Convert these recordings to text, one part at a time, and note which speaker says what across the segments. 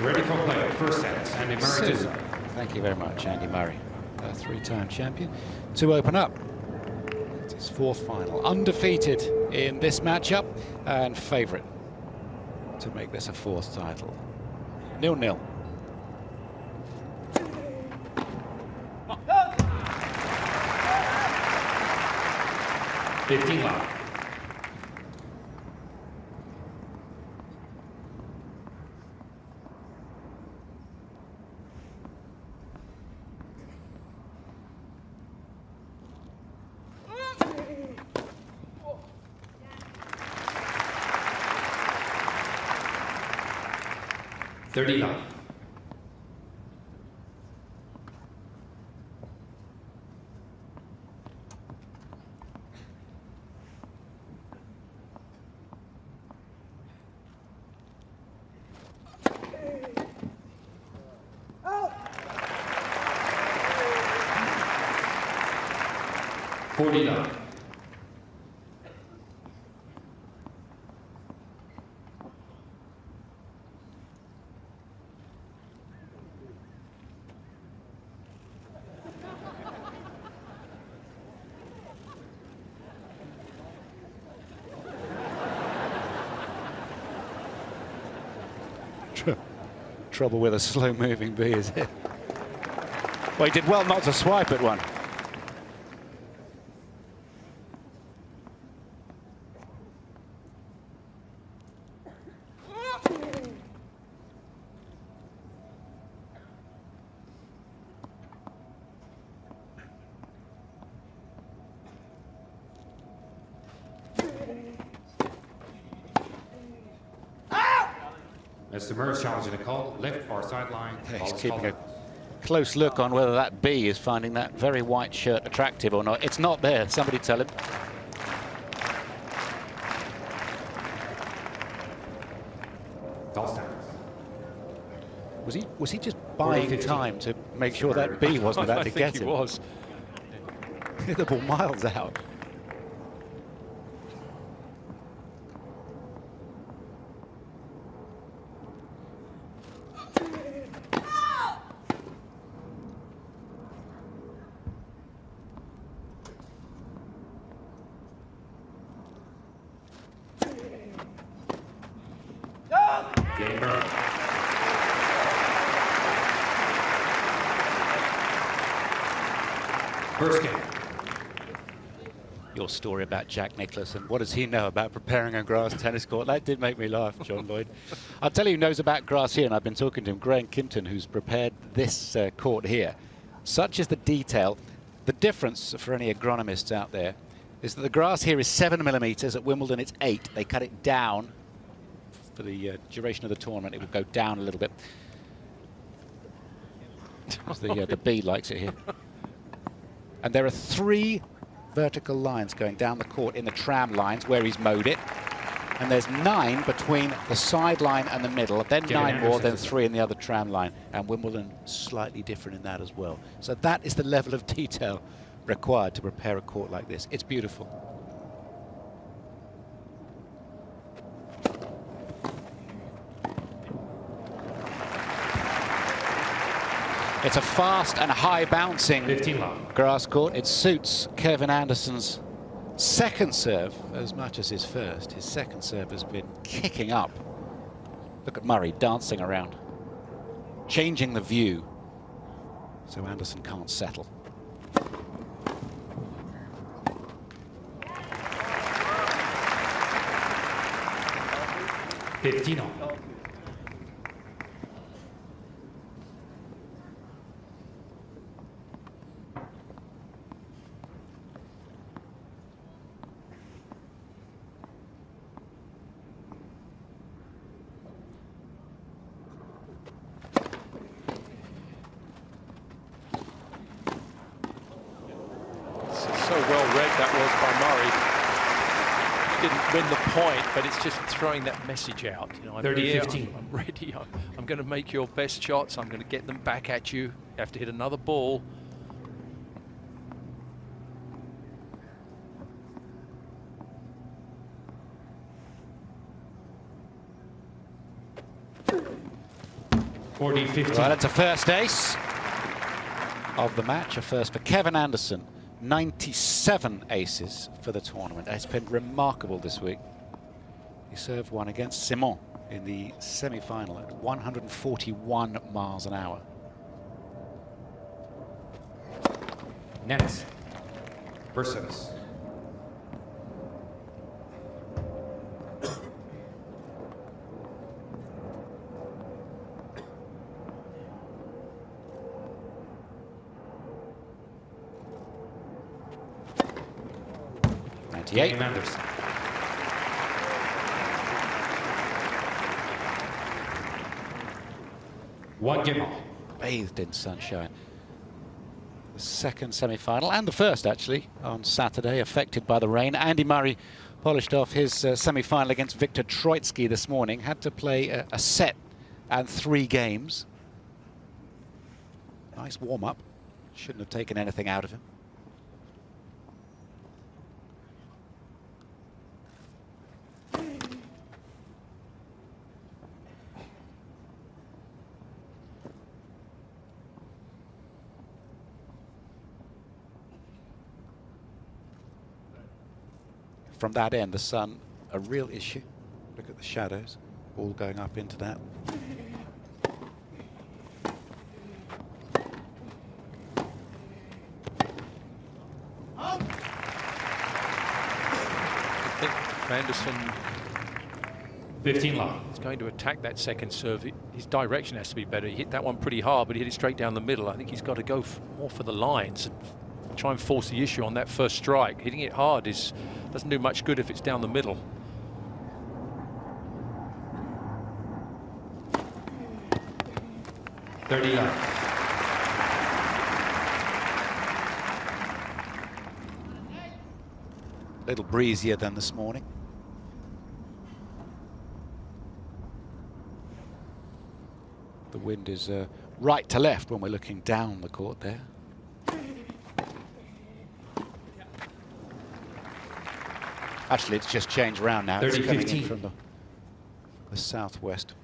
Speaker 1: Ready for play. First set. Andy Murray to serve.
Speaker 2: Thank you very much, Andy Murray, a three-time champion. To open up, it's his fourth final. Undefeated in this matchup and favourite to make this a fourth title. 0-0.
Speaker 1: Love. Love. 40 love.
Speaker 2: Trouble with a slow-moving bee, is it? Well, he did well not to swipe at one.
Speaker 1: As the Murray challenging a call, left far sideline.
Speaker 2: He's keeping a close look on whether that bee is finding that very white shirt attractive or not. It's not there, somebody tell him. Was he just buying time to make sure that bee wasn't about to get him?
Speaker 3: I think he was.
Speaker 2: Hit the ball miles out.
Speaker 1: First game.
Speaker 2: Your story about Jack Nicklaus and what does he know about preparing a grass tennis court? That did make me laugh, John Lloyd. I'll tell you who knows about grass here, and I've been talking to him, Graham Kimpton, who's prepared this court here. Such is the detail. The difference for any agronomists out there is that the grass here is 7mm. At Wimbledon it's 8. They cut it down for the duration of the tournament. It will go down a little bit. The bee likes it here. And there are 3 vertical lines going down the court in the tram lines where he's mowed it. And there's 9 between the sideline and the middle, then 9 more, then 3 in the other tram line. And Wimbledon slightly different in that as well. So that is the level of detail required to prepare a court like this. It's beautiful. It's a fast and high bouncing grass court. It suits Kevin Anderson's second serve as much as his first. His second serve has been kicking up. Look at Murray dancing around, changing the view so Anderson can't settle.
Speaker 3: So well read that was by Murray. He didn't win the point, but it's just throwing that message out. You know, I'm
Speaker 1: 30-15.
Speaker 3: here, I'm ready. I'm going to make your best shots. I'm going to get them back at you. You have to hit another ball.
Speaker 1: 40-15.
Speaker 2: Well, that's a first ace of the match, a first for Kevin Anderson. 97 aces for the tournament. It's been remarkable this week. He served one against Simon in the semi-final at 141 miles an hour.
Speaker 1: Net versus
Speaker 2: 98.
Speaker 1: Game Anderson. One game all.
Speaker 2: Bathed in sunshine. The second semi-final and the first actually on Saturday, affected by the rain. Andy Murray polished off his semi-final against Viktor Troitsky this morning. Had to play a set and 3 games. Nice warm-up. Shouldn't have taken anything out of him. From that end, the sun, a real issue. Look at the shadows, all going up into that.
Speaker 3: I think Anderson
Speaker 1: 15 love.
Speaker 3: is going to attack that second serve. His direction has to be better. He hit that one pretty hard, but he hit it straight down the middle. I think he's got to go more for the lines and try and force the issue on that first strike. Hitting it hard doesn't do much good if it's down the middle.
Speaker 1: $30 love.
Speaker 2: A little breezier than this morning. The wind is right to left when we're looking down the court there. Actually, it's just changed around now. It's coming in
Speaker 1: 30-15.
Speaker 2: from the southwest.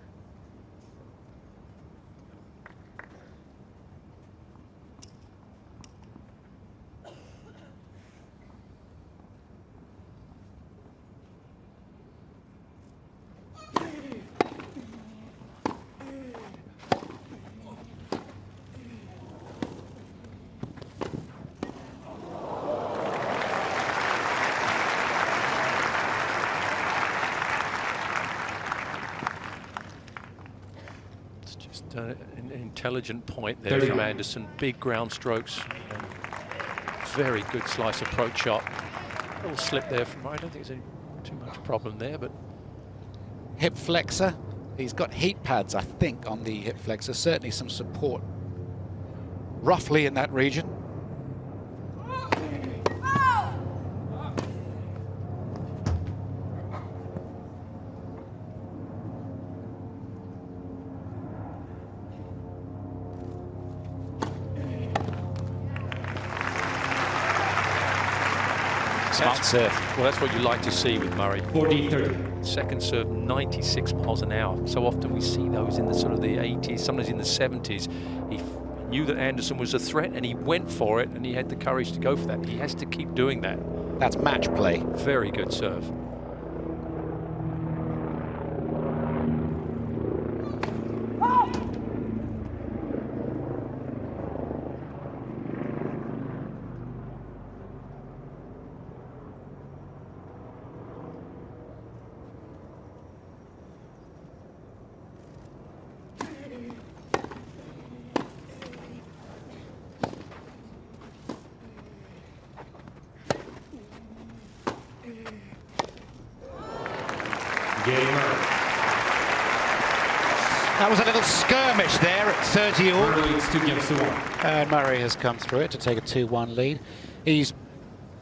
Speaker 3: An intelligent point there from Anderson. Big ground strokes. Very good slice approach shot. A little slip there from. I don't think there's any too much problem there, but
Speaker 2: Hip flexor. He's got heat pads, I think, on the hip flexor. Certainly some support. Roughly in that region. Smart serve.
Speaker 3: well, that's what you like to see with Murray.
Speaker 1: 40-30.
Speaker 3: Second serve, 96 miles an hour. So often we see those in the sort of the 80s, sometimes in the 70s. He knew that Anderson was a threat and he went for it and he had the courage to go for that. He has to keep doing that.
Speaker 2: That's match play.
Speaker 3: Very good serve.
Speaker 2: That was a little skirmish there at 30 all.
Speaker 1: Murray leads 2 games to 1.
Speaker 2: And Murray has come through it to take a 2-1 lead. He's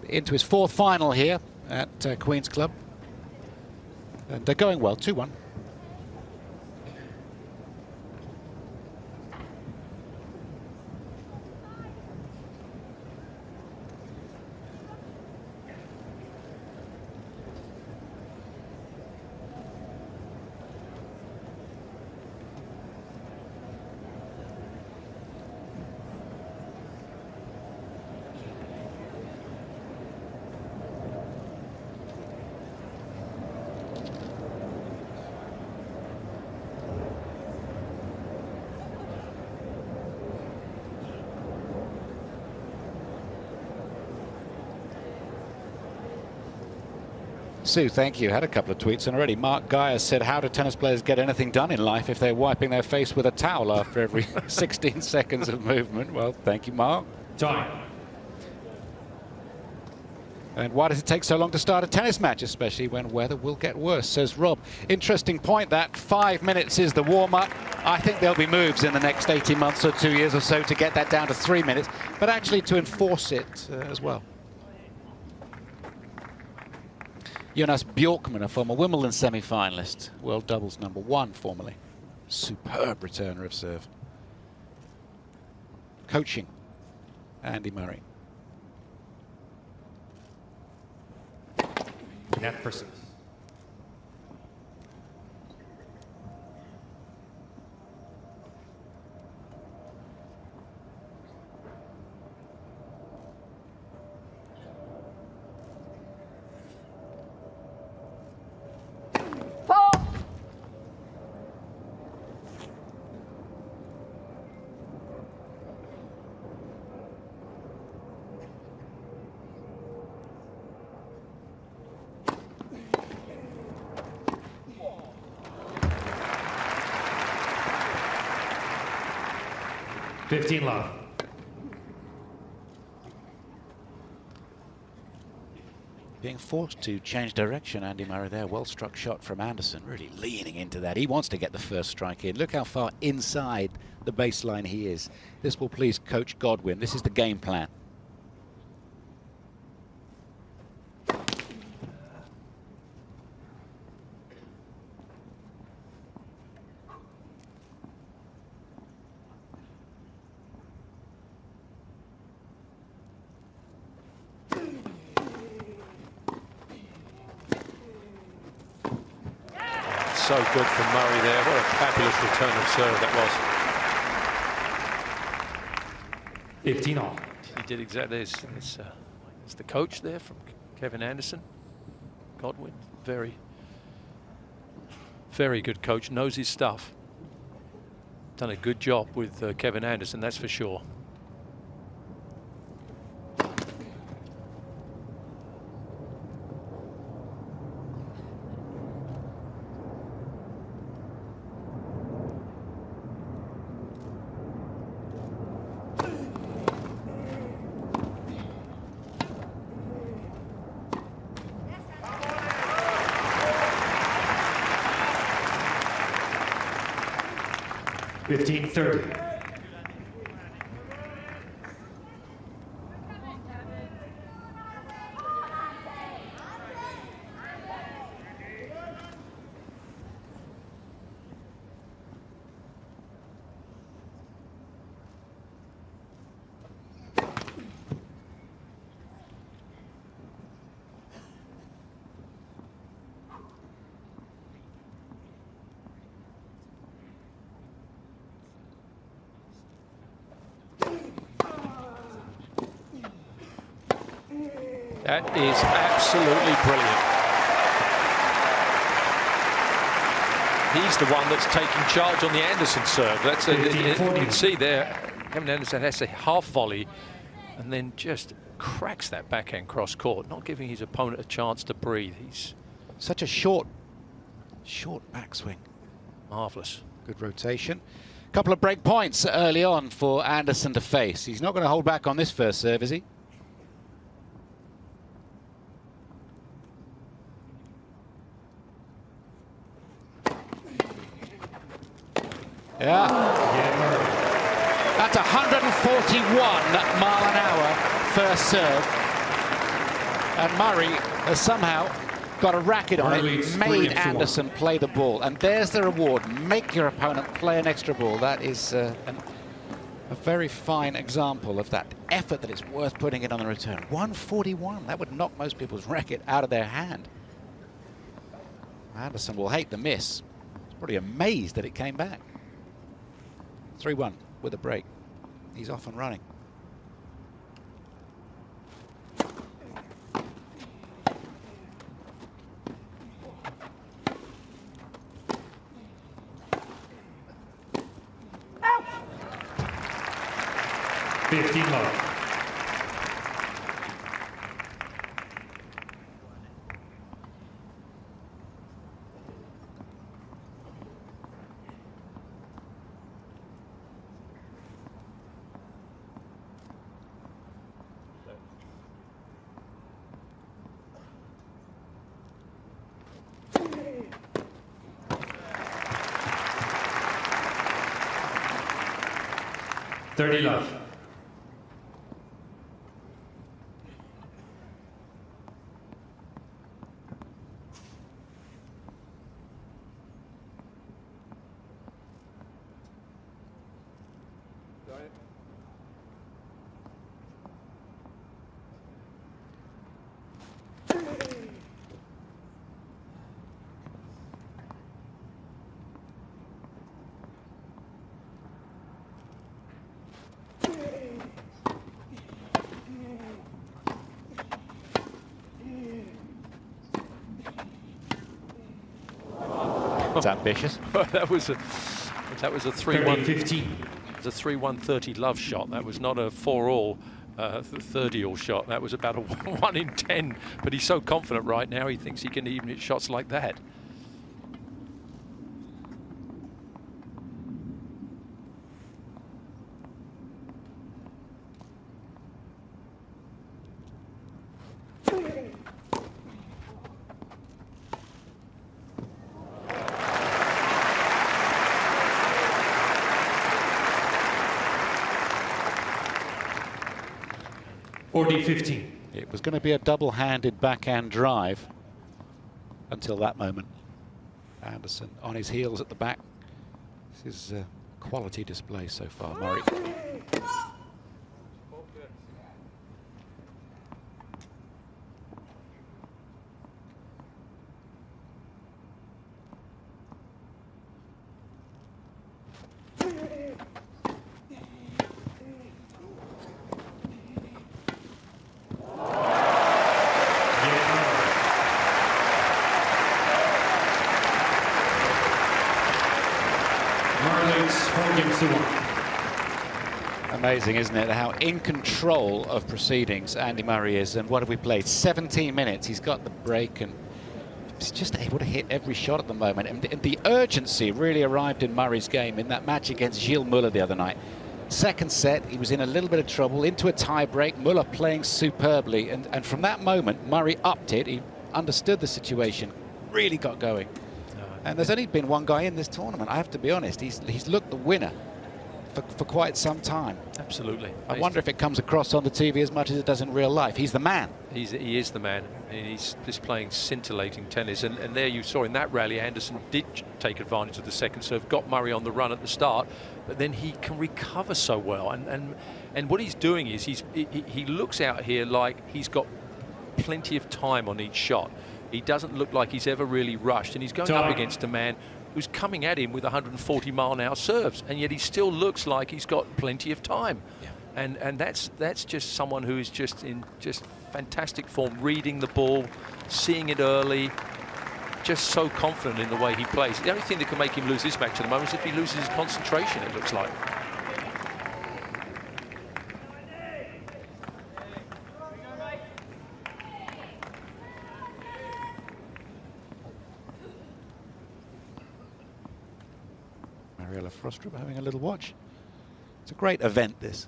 Speaker 2: into his 4th final here at Queen's Club. And they're going well, 2-1. Sue, thank you. Had a couple of tweets in already. Mark Geyer said, how do tennis players get anything done in life if they're wiping their face with a towel after every 16 seconds of movement? Well, thank you, Mark.
Speaker 1: Time.
Speaker 2: And why does it take so long to start a tennis match, especially when weather will get worse, says Rob. Interesting point that 5 minutes is the warm-up. I think there'll be moves in the next 18 months or 2 years or so to get that down to 3 minutes, but actually to enforce it as well. Jonas Bjorkman, a former Wimbledon semi-finalist, world doubles #1 formerly. Superb returner of serve. Coaching Andy Murray.
Speaker 1: Net for service. $15 love.
Speaker 2: Being forced to change direction, Andy Murray there. Well struck shot from Anderson, really leaning into that. He wants to get the first strike in. Look how far inside the baseline he is. This will please Coach Godwin. This is the game plan.
Speaker 3: So good from Murray there. What a fabulous return of serve that was.
Speaker 1: 15 all.
Speaker 3: He did exactly this. It's the coach there from Kevin Anderson. Godwin, very, very good coach, knows his stuff. Done a good job with Kevin Anderson, that's for sure.
Speaker 1: $15-30.
Speaker 3: That is absolutely brilliant. He's the one that's taking charge on the Anderson serve. That's you can see there, Kevin Anderson has a half volley and then just cracks that backhand cross court, not giving his opponent a chance to breathe. He's
Speaker 2: such a short backswing.
Speaker 3: Marvellous.
Speaker 2: Good rotation. Couple of break points early on for Anderson to face. He's not going to hold back on this first serve, is he? Yeah. That's 141 mile an hour first serve. And Murray has somehow got a racket on it, made Anderson play the ball. And there's the reward. Make your opponent play an extra ball. That is a very fine example of that effort that it's worth putting it on the return. 141. That would knock most people's racket out of their hand. Anderson will hate the miss. He's probably amazed that it came back. 3-1 with a break. He's off and running.
Speaker 1: Out. 15 love. 30 love.
Speaker 2: It's ambitious.
Speaker 3: that was a 3-1.
Speaker 1: 30-15.
Speaker 3: It was a 3-1-30 love shot. That was not a 4-all, 30-all shot. That was about a 1 in 10. But he's so confident right now. He thinks he can even hit shots like that.
Speaker 2: It was going to be a double-handed backhand drive until that moment. Anderson on his heels at the back. This is a quality display so far, Murray. Amazing, isn't it, how in control of proceedings Andy Murray is. And what have we played? 17 minutes. He's got the break and he's just able to hit every shot at the moment. And the urgency really arrived in Murray's game in that match against Gilles Muller the other night. Second set, he was in a little bit of trouble, into a tie break. Muller playing superbly. And from that moment, Murray upped it. He understood the situation, really got going. And there's only been one guy in this tournament, I have to be honest. He's looked the winner for quite some time.
Speaker 3: Absolutely.
Speaker 2: I wonder if it comes across on the TV as much as it does in real life. He's the man.
Speaker 3: He is the man. And he's just playing scintillating tennis. And there you saw in that rally, Anderson did take advantage of the second serve, got Murray on the run at the start, but then he can recover so well. And what he's doing is he looks out here like he's got plenty of time on each shot. He doesn't look like he's ever really rushed, and he's going up against a man who's coming at him with 140-mile-an-hour serves, and yet he still looks like he's got plenty of time. Yeah. And that's just someone who is just in fantastic form, reading the ball, seeing it early, just so confident in the way he plays. The only thing that can make him lose this match at the moment is if he loses his concentration, it looks like.
Speaker 2: Mariella Frostrup having a little watch. It's a great event, this.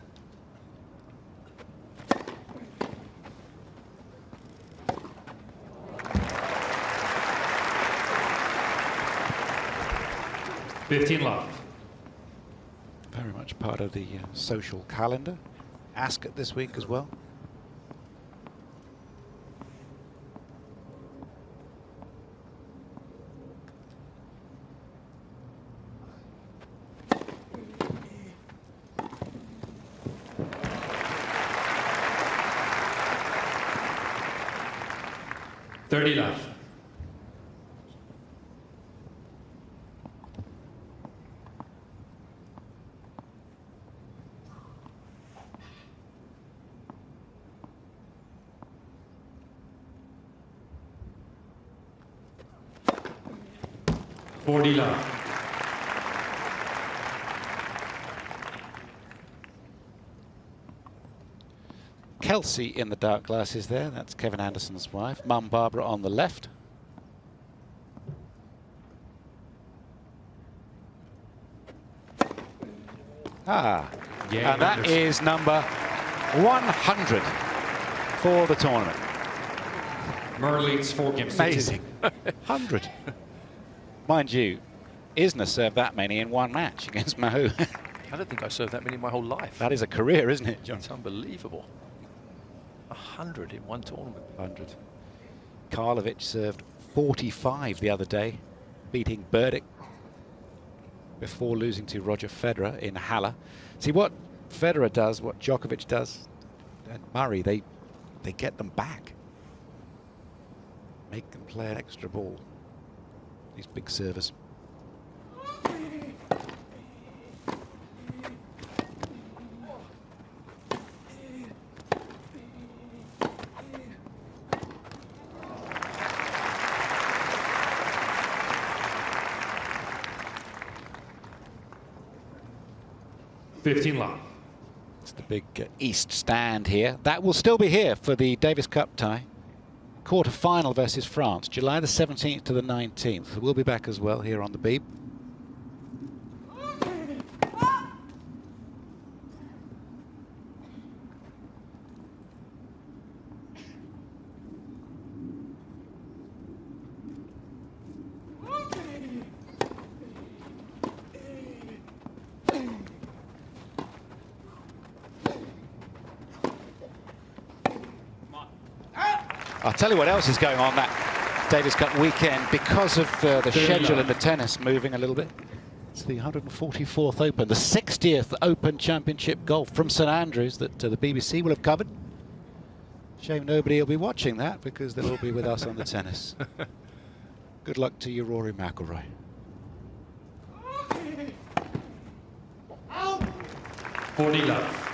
Speaker 1: love.
Speaker 2: Very much part of the social calendar. Ascot this week as well.
Speaker 1: Love. Love.
Speaker 2: Kelsey in the dark glasses there. That's Kevin Anderson's wife. Mum Barbara on the left. Ah,
Speaker 1: yeah,
Speaker 2: and that is number 100 for the tournament.
Speaker 1: Murray leads 4 games.
Speaker 2: Amazing. 100. Mind you, Isner served that many in one match against Mahou.
Speaker 3: I don't think I served that many in my whole life.
Speaker 2: That is a career, isn't it, John?
Speaker 3: It's unbelievable. 100 in one tournament.
Speaker 2: 100. Karlovic served 45 the other day, beating Burdick before losing to Roger Federer in Halle. See what Federer does, what Djokovic does, and Murray, they get them back. Make them play an extra ball. These big servers.
Speaker 1: Love.
Speaker 2: It's the big East stand here. That will still be here for the Davis Cup tie. Quarter-final versus France, July the 17th to the 19th. We'll be back as well here on the Beeb. I'll tell you what else is going on that Davis Cup weekend because of the schedule in the tennis moving a little bit. It's the 144th Open, the 60th Open Championship Golf from St Andrews that the BBC will have covered. Shame nobody will be watching that because they'll all be with us on the tennis. Good luck to you, Rory McIlroy.
Speaker 1: Love.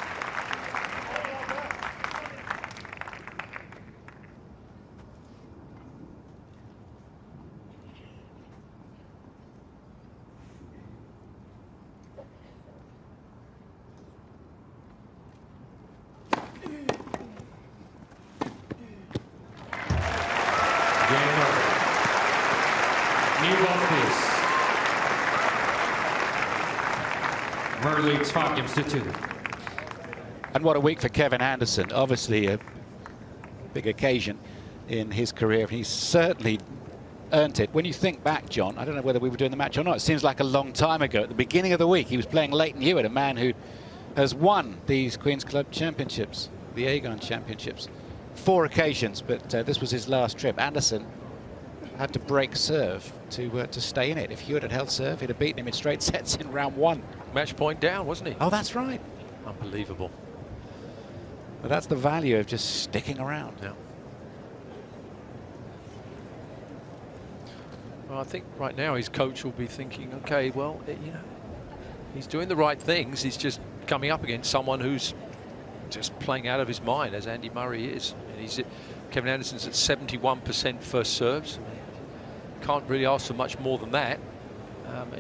Speaker 2: And what a week for Kevin Anderson. Obviously a big occasion in his career. He's certainly earned it. When you think back, John, I don't know whether we were doing the match or not. It seems like a long time ago. At the beginning of the week, he was playing Leighton Hewitt, a man who has won these Queen's Club Championships, the Aegon Championships, 4 occasions. But this was his last trip. Anderson had to break serve to stay in it. If Hewitt had held serve, he'd have beaten him in straight sets in round 1.
Speaker 3: Match point down, wasn't he?
Speaker 2: Oh, that's right.
Speaker 3: Unbelievable.
Speaker 2: But that's the value of just sticking around.
Speaker 3: Yeah. Well, I think right now his coach will be thinking, okay, well, you know, he's doing the right things. He's just coming up against someone who's just playing out of his mind, as Andy Murray is. And Kevin Anderson's at 71% first serves. Can't really ask for much more than that.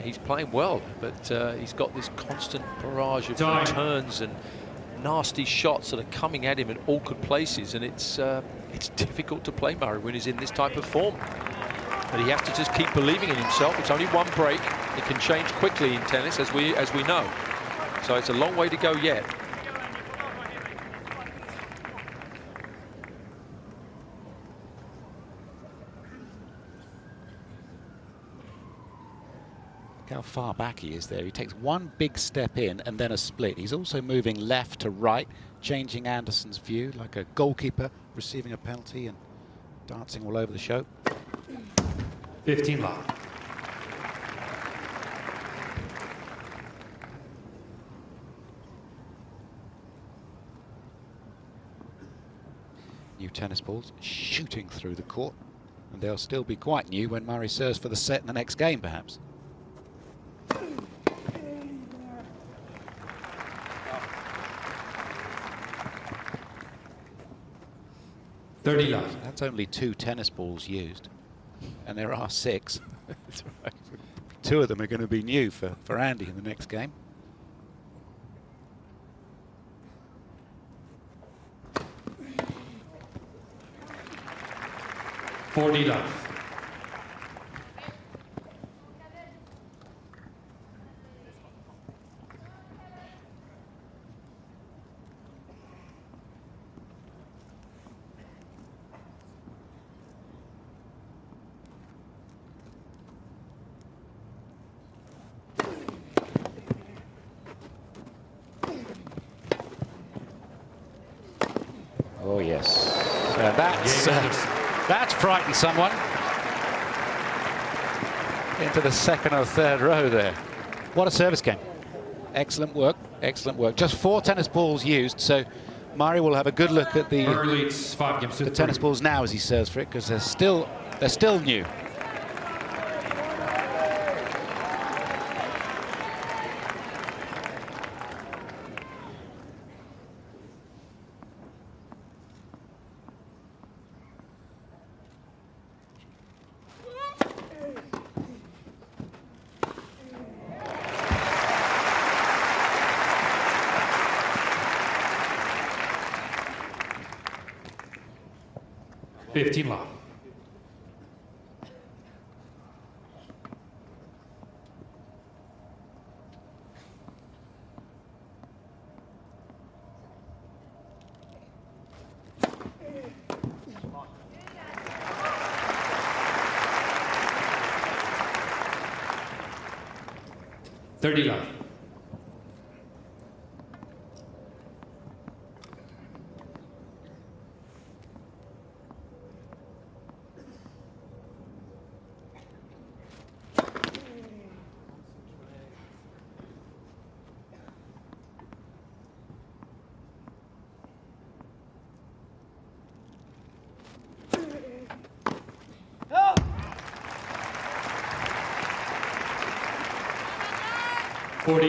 Speaker 3: He's playing well, but he's got this constant barrage of returns and nasty shots that are coming at him in awkward places, and it's difficult to play Murray when he's in this type of form. But he has to just keep believing in himself. It's only one break. It can change quickly in tennis, as we know. So it's a long way to go yet.
Speaker 2: Look how far back he is there. He takes one big step in and then a split. He's also moving left to right, changing Anderson's view like a goalkeeper receiving a penalty and dancing all over the show.
Speaker 1: 15 love.
Speaker 2: New tennis balls shooting through the court, and they'll still be quite new when Murray serves for the set in the next game, perhaps.
Speaker 1: Love.
Speaker 2: That's only 2 tennis balls used, and there are 6.
Speaker 3: That's right.
Speaker 2: 2 of them are going to be new for Andy in the next game.
Speaker 1: Love.
Speaker 2: That's frightened someone into the second or third row there. What a service game. Excellent work, excellent work. Just 4 tennis balls used, so Murray will have a good look at the
Speaker 1: leads 5 games to
Speaker 2: the tennis balls now as he serves for it, because they're still new.
Speaker 1: Love. Love.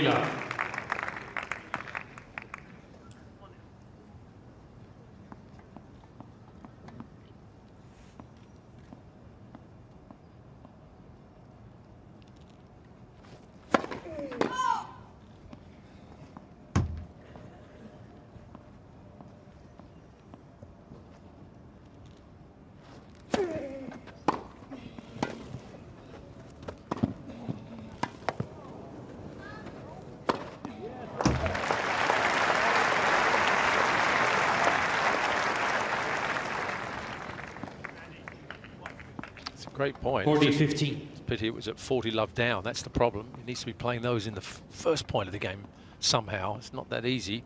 Speaker 1: Love.
Speaker 3: Great point.
Speaker 1: 40-15.
Speaker 3: Pity it was at 40 love down. That's the problem. He needs to be playing those in the first point of the game somehow. It's not that easy.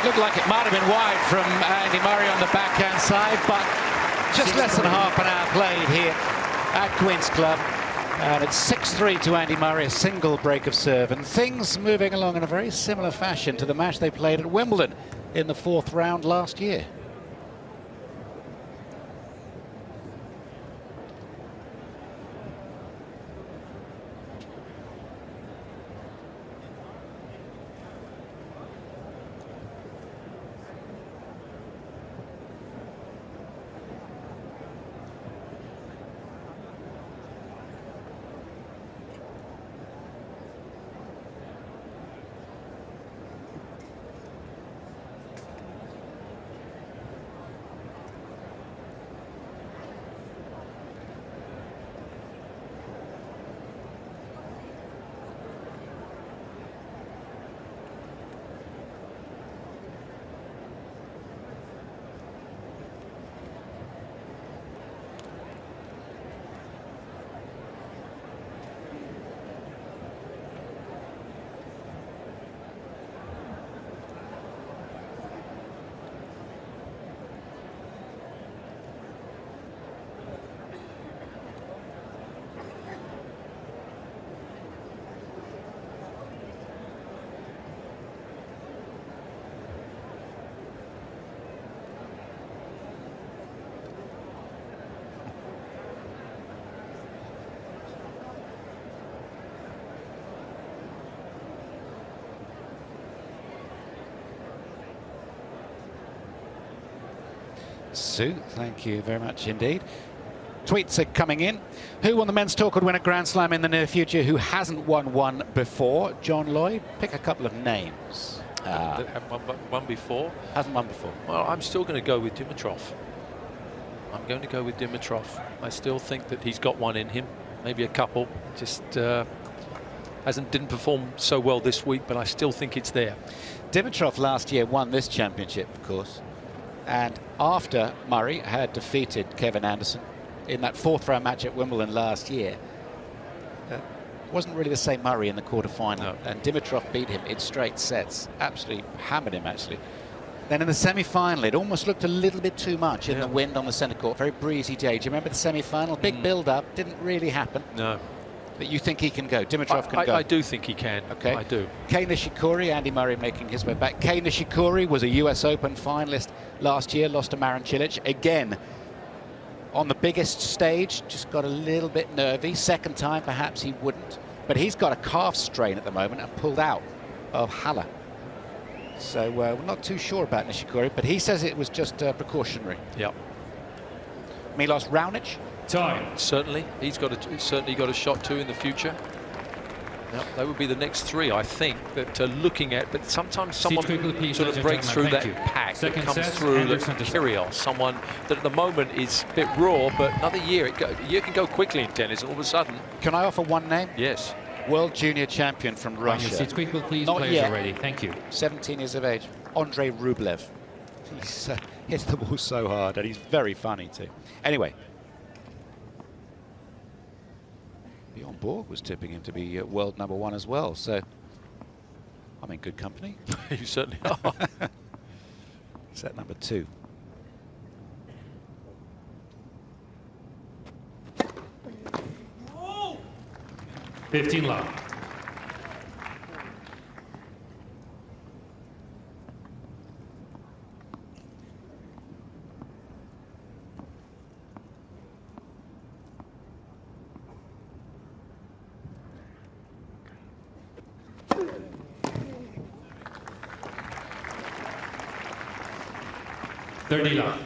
Speaker 2: Looked like it might have been wide from Andy Murray on the backhand side, but just less than half an hour played here at Queen's Club. And it's 6-3 to Andy Murray, a single break of serve. And things moving along in a very similar fashion to the match they played at Wimbledon in the 4th round last year. Sue, thank you very much indeed. Tweets are coming in. Who on the men's tour could win a Grand Slam in the near future who hasn't won one before? John Lloyd, pick a couple of names.
Speaker 3: That haven't won before?
Speaker 2: Hasn't won before.
Speaker 3: Well, I'm still going to go with Dimitrov. I'm going to go with Dimitrov. I still think that he's got one in him, maybe a couple. Just Didn't perform so well this week, but I still think it's there.
Speaker 2: Dimitrov last year won this championship, of course, and after Murray had defeated Kevin Anderson in that 4th-round match at Wimbledon last year, wasn't really the same Murray in the quarter-final,
Speaker 3: No.
Speaker 2: and Dimitrov beat him in straight sets, absolutely hammered him actually. Then in the semi-final, it almost looked a little bit too much in the wind on the centre court, very breezy day. Do you remember the semi-final? Big build-up, didn't really happen.
Speaker 3: No.
Speaker 2: But you think he can go? Dimitrov can go?
Speaker 3: I do think he can.
Speaker 2: Okay.
Speaker 3: I do.
Speaker 2: Kei Nishikori, Andy Murray making his way back. Kei Nishikori was a US Open finalist last year, lost to Marin Cilic. Again, on the biggest stage, just got a little bit nervy. Second time, perhaps he wouldn't. But he's got a calf strain at the moment and pulled out of Halle. So we're not too sure about Nishikori, but he says it was just precautionary.
Speaker 3: Yep.
Speaker 2: Milos Raonic.
Speaker 1: Time.
Speaker 3: Certainly, he's certainly got a shot too in the future. Yep, that would be the next 3, I think, that looking at. But sometimes someone
Speaker 1: quickly, please,
Speaker 3: sort of
Speaker 1: ladies and
Speaker 3: breaks through
Speaker 1: gentlemen.
Speaker 3: that
Speaker 1: Thank you.
Speaker 3: pack
Speaker 1: Second
Speaker 3: that comes
Speaker 1: set,
Speaker 3: through
Speaker 1: Anderson to start.
Speaker 3: Kyrgios, someone that at the moment is a bit raw, but another year, you can go quickly in tennis, and all of a sudden,
Speaker 2: Can I offer one name?
Speaker 3: yes.
Speaker 2: World junior champion from
Speaker 1: On your
Speaker 2: Russia.
Speaker 1: seats quickly, please.
Speaker 2: Not
Speaker 1: Players
Speaker 2: yet.
Speaker 1: are ready. Thank you.
Speaker 2: 17 years of age, Andrei Rublev. He's hits the ball so hard, and he's very funny too. Anyway, Bjorn Borg was tipping him to be world #1 as well, so I'm in good company.
Speaker 3: You certainly are.
Speaker 2: Set number 2.
Speaker 1: Oh! 15 love. Thirty love.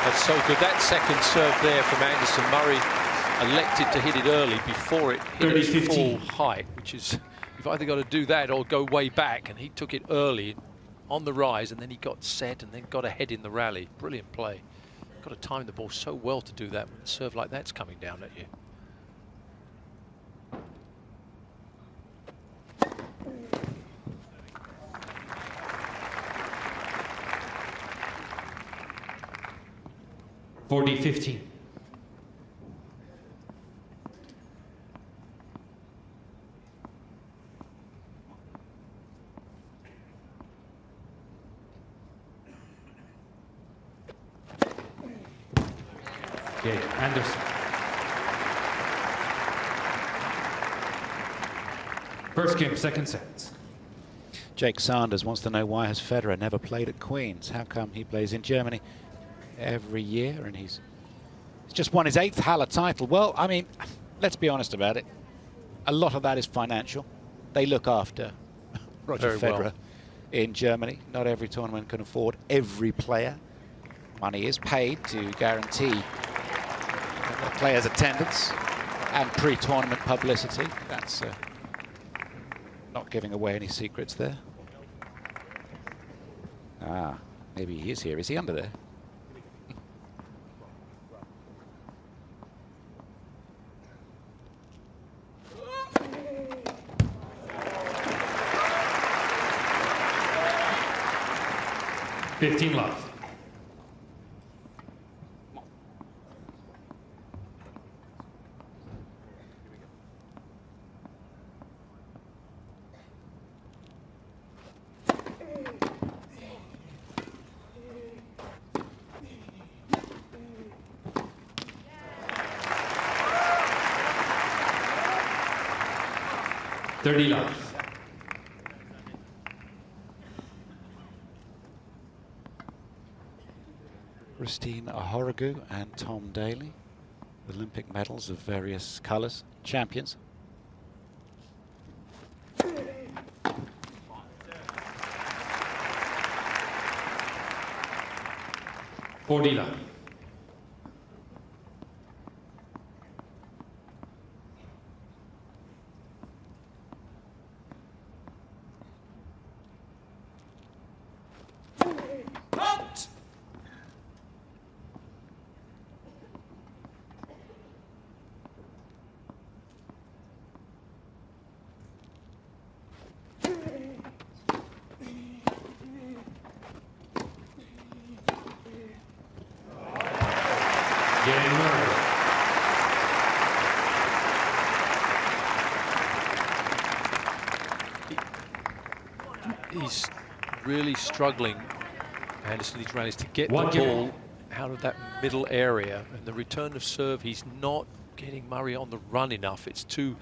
Speaker 3: That's so good. That second serve there from Anderson. Murray elected to hit it early before it hit its
Speaker 1: 30-15.
Speaker 3: full height, which is, you've either got to do that or go way back, and he took it early on the rise, and then he got set and then got ahead in the rally. Brilliant play. Got to time the ball so well to do that when a serve like that's coming down at you.
Speaker 1: Forty 15. Okay, Anderson. First game, second set.
Speaker 2: Jake Sanders wants to know, why has Federer never played at Queen's? How come he plays in Germany every year and he's just won his 8th Halle title? Well, I mean, let's be honest about it. A lot of that is financial. They look after Roger
Speaker 3: Very
Speaker 2: Federer
Speaker 3: well.
Speaker 2: in Germany. Not every tournament can afford every player. Money is paid to guarantee the players' attendance and pre-tournament publicity. That's not giving away any secrets there. Ah, maybe he is here. Is he under there?
Speaker 1: Fifteen love. Thirty love.
Speaker 2: Christine Ahorogu and Tom Daly. Olympic medals of various colours, champions.
Speaker 1: Fordila. Game Murray.
Speaker 3: He's really struggling, Anderson, these rallies, to get
Speaker 1: One
Speaker 3: the
Speaker 1: game.
Speaker 3: ball out of that middle area. And the return of serve, he's not getting Murray on the run enough. It's too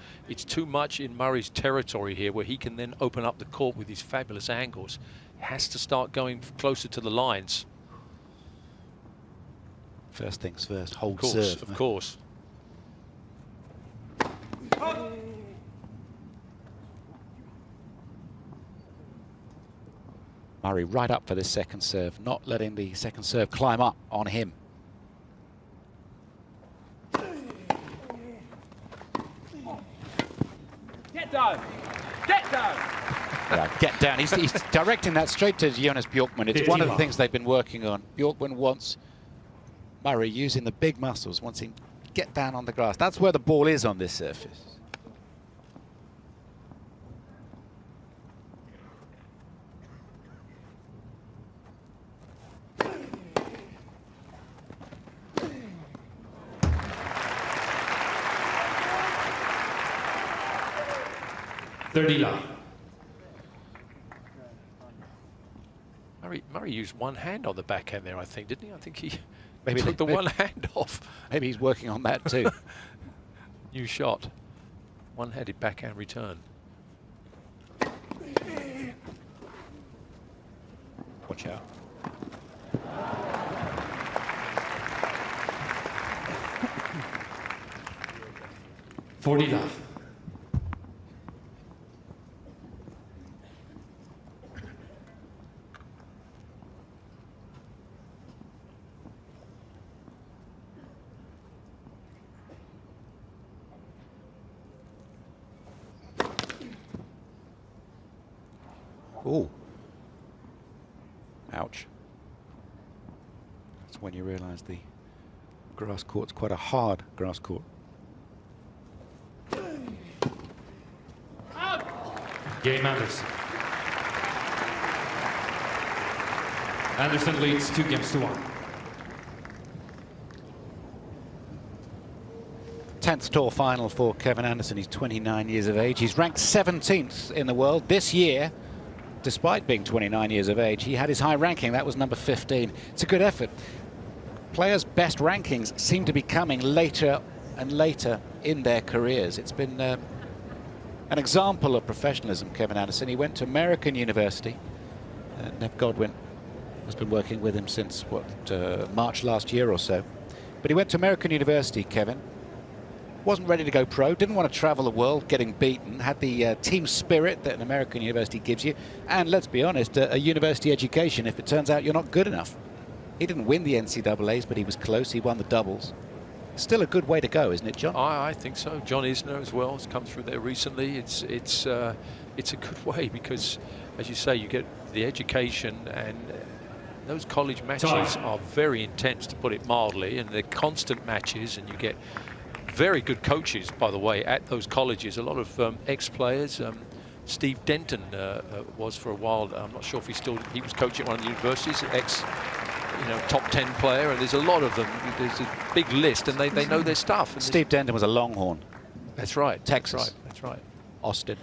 Speaker 3: much in Murray's territory here, where he can then open up the court with his fabulous angles. Has to start going closer to the lines.
Speaker 2: First things first, hold
Speaker 3: Of course,
Speaker 2: serve.
Speaker 3: of course.
Speaker 2: Murray right up for this second serve, not letting the second serve climb up on him.
Speaker 4: Get down! Get down!
Speaker 2: Yeah, get down. He's directing that straight to Jonas Bjorkman. It's one of the things they've been working on. Bjorkman wants Murray using the big muscles, wants him to get down on the grass. That's where the ball is on this surface.
Speaker 1: Fordila.
Speaker 3: Murray used one hand on the backhand there, I think, didn't he? I think he
Speaker 2: Maybe
Speaker 3: took
Speaker 2: they-
Speaker 3: the one hand off.
Speaker 2: Maybe he's working on that too.
Speaker 3: New shot. One-handed backhand return.
Speaker 2: Watch out.
Speaker 1: Fordila.
Speaker 2: Ooh. Ouch. That's when you realise the grass court's quite a hard grass court.
Speaker 1: Game Anderson. Anderson leads 2-1.
Speaker 2: 10th tour final for Kevin Anderson. He's 29 years of age. He's ranked 17th in the world this year. Despite being 29 years of age, he had his high ranking. That was number 15. It's a good effort. Players' best rankings seem to be coming later and later in their careers. It's been an example of professionalism, Kevin Anderson. He went to American University. Nev Godwin has been working with him since, March last year or so. But he went to American University, Kevin. Wasn't ready to go pro, didn't want to travel the world getting beaten, had the team spirit that an American university gives you, and let's be honest, a university education if it turns out you're not good enough. He didn't win the NCAAs, but he was close. He won the doubles. Still a good way to go, isn't it, John?
Speaker 3: I think so. John Isner as well has come through there recently. It's a good way because, as you say, you get the education, and those college matches are very intense, to put it mildly, and they're constant matches, and you get very good coaches, by the way, at those colleges. A lot of ex-players. Steve Denton was for a while. I'm not sure if he was coaching at one of the universities. Top 10 player, and there's a lot of them. There's a big list, and they know their stuff. And
Speaker 2: Steve Denton was a Longhorn.
Speaker 3: that's right.
Speaker 2: Texas.
Speaker 3: That's right.
Speaker 2: Austin.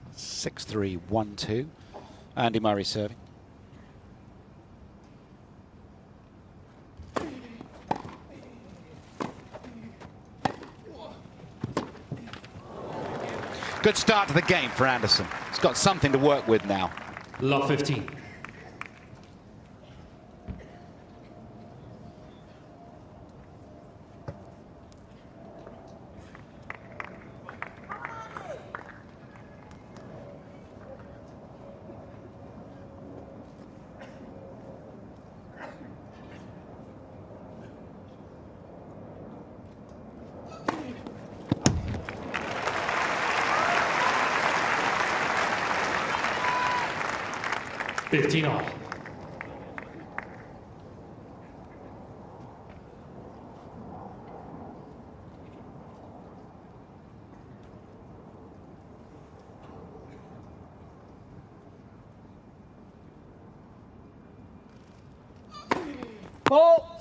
Speaker 2: That's 6-3, 1-2. Andy Murray serving. Good start to the game for Anderson. He's got something to work with now.
Speaker 1: Love 15. Fifteen all.
Speaker 4: Ball.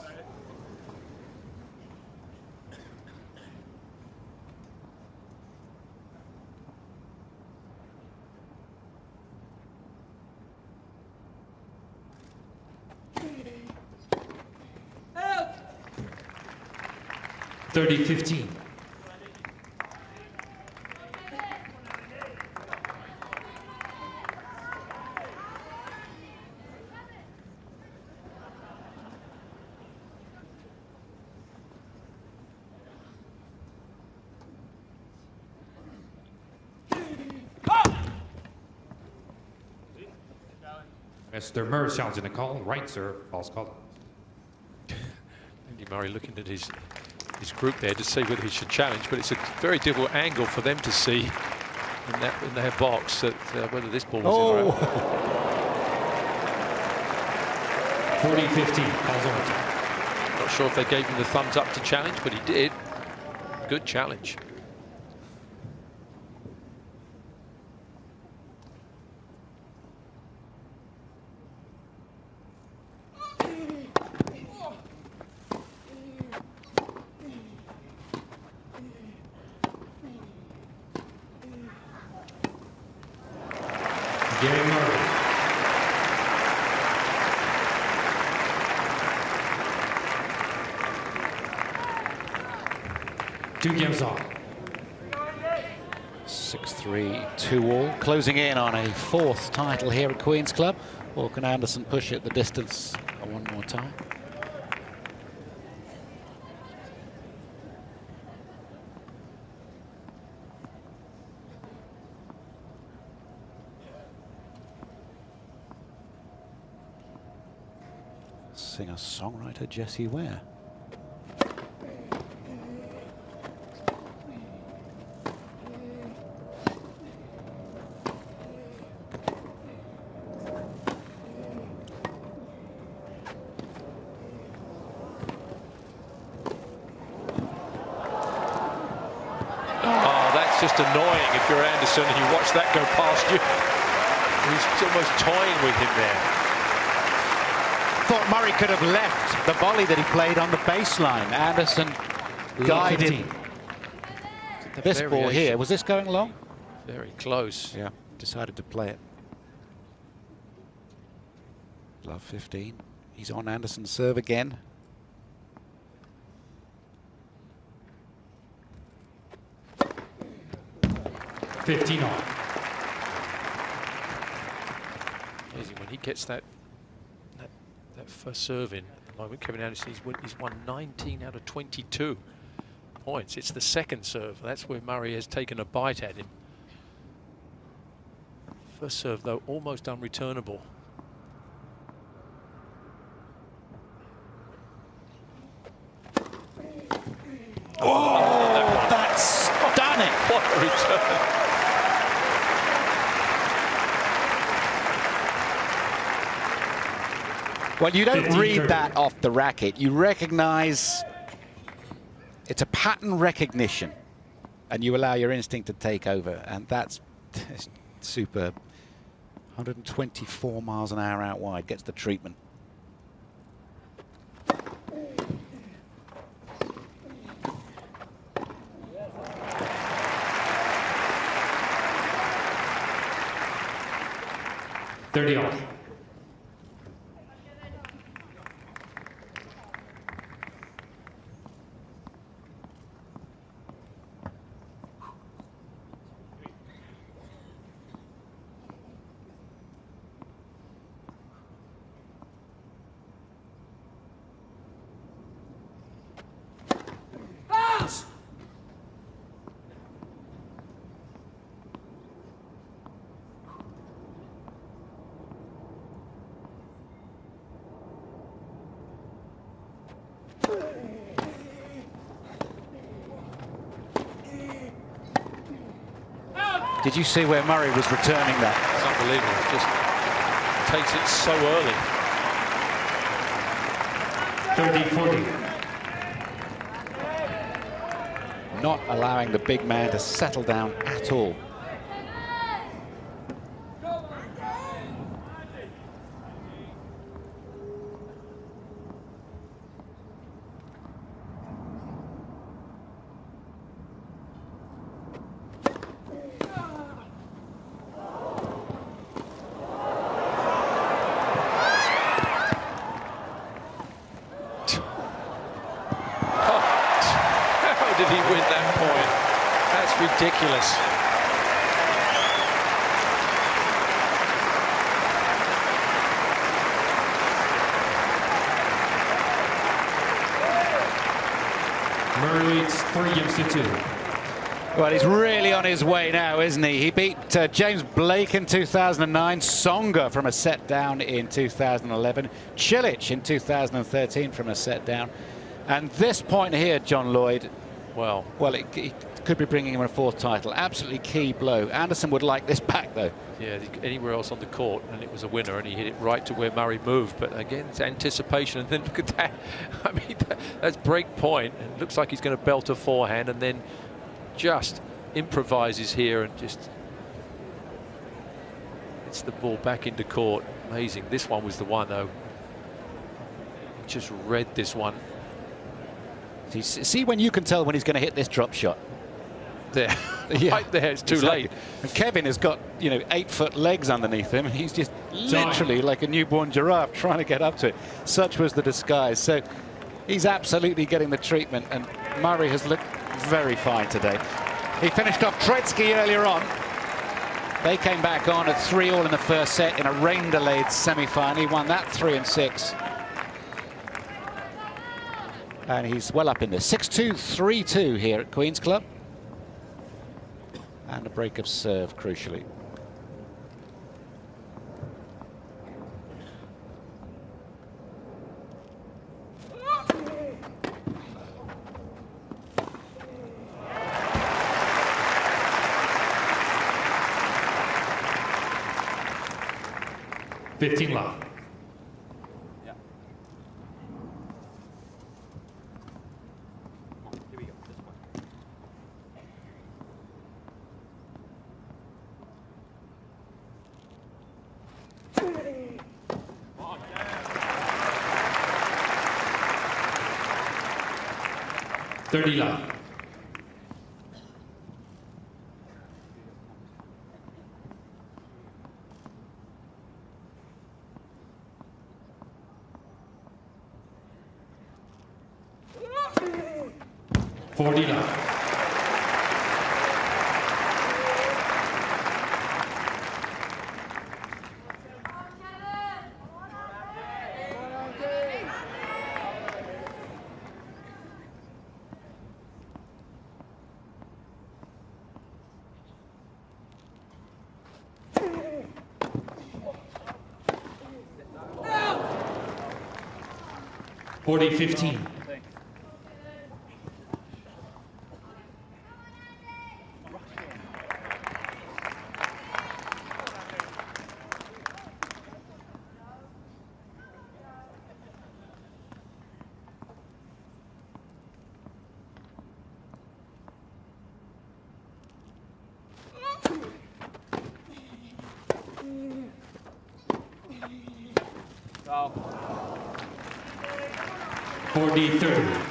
Speaker 4: Out.
Speaker 1: 30-15. Mr. Murs challenging the call. Right serve. False call.
Speaker 3: Andy Murray looking at his group there to see whether he should challenge, but it's a very difficult angle for them to see in their box that whether this ball was in or out.
Speaker 1: 40-15. Calls overtime.
Speaker 3: Not sure if they gave him the thumbs up to challenge, but he did. Good challenge.
Speaker 1: Gary Murray. Two games on.
Speaker 2: 6-3, 2-all. Closing in on a fourth title here at Queen's Club. Or can Anderson push it the distance one more time? Singer-songwriter Jessie Ware.
Speaker 3: That's just annoying if you're Anderson and you watch that go past you. He's almost toying with him there.
Speaker 2: Thought Murray could have left the volley that he played on the baseline. Anderson guided this ball here. Was this going long?
Speaker 3: Very close.
Speaker 2: Yeah, decided to play it. Love 15. He's on Anderson's serve again.
Speaker 1: Fifteen all.
Speaker 3: Amazing when he gets that first serve in. At the moment, Kevin Anderson, he's won 19 out of 22 points. It's the second serve. That's where Murray has taken a bite at him. First serve, though, almost unreturnable.
Speaker 2: Oh, that's stunning.
Speaker 3: What a return.
Speaker 2: Well, you don't read that off the racket. You recognize it's a pattern recognition, and you allow your instinct to take over, and that's superb. 124 miles an hour out wide, gets the treatment.
Speaker 1: $30 all.
Speaker 2: Did you see where Murray was returning that?
Speaker 3: It's unbelievable. Just takes it so early.
Speaker 1: 30-40.
Speaker 2: Not allowing the big man to settle down at all.
Speaker 3: How did he win that point? That's ridiculous.
Speaker 1: Murray leads 3 games to 2.
Speaker 2: Well, he's really on his way now, isn't he? He beat James Blake in 2009, Tsonga from a set down in 2011, Cilic in 2013 from a set down. And this point here, John Lloyd,
Speaker 3: Well,
Speaker 2: it could be bringing him a 4th title. Absolutely key blow. Anderson would like this back, though.
Speaker 3: yeah, anywhere else on the court, and it was a winner, and he hit it right to where Murray moved. But again, it's anticipation, and then look at that. I mean, that's break point, and it looks like he's going to belt a forehand, and then just improvises here and just hits the ball back into court. Amazing. This one was the one, though. Just read this one.
Speaker 2: See when you can tell when he's going to hit this drop shot.
Speaker 3: There.
Speaker 2: Yeah,
Speaker 3: Right there. It's too
Speaker 2: exactly.
Speaker 3: late.
Speaker 2: And Kevin has got, 8-foot legs underneath him, and he's just literally like a newborn giraffe trying to get up to it. Such was the disguise. So he's absolutely getting the treatment, and Murray has looked very fine today. He finished off Tretzky earlier on. They came back on at 3-all in the first set in a rain-delayed semi-final. He won that 3-6. And he's well up in there. 6-2, 3-2 here at Queen's Club. And a break of serve, crucially.
Speaker 1: Fifteen love. Thirty love. Forty love.
Speaker 4: Out!
Speaker 1: 40-15.
Speaker 4: Go.
Speaker 1: 40-30.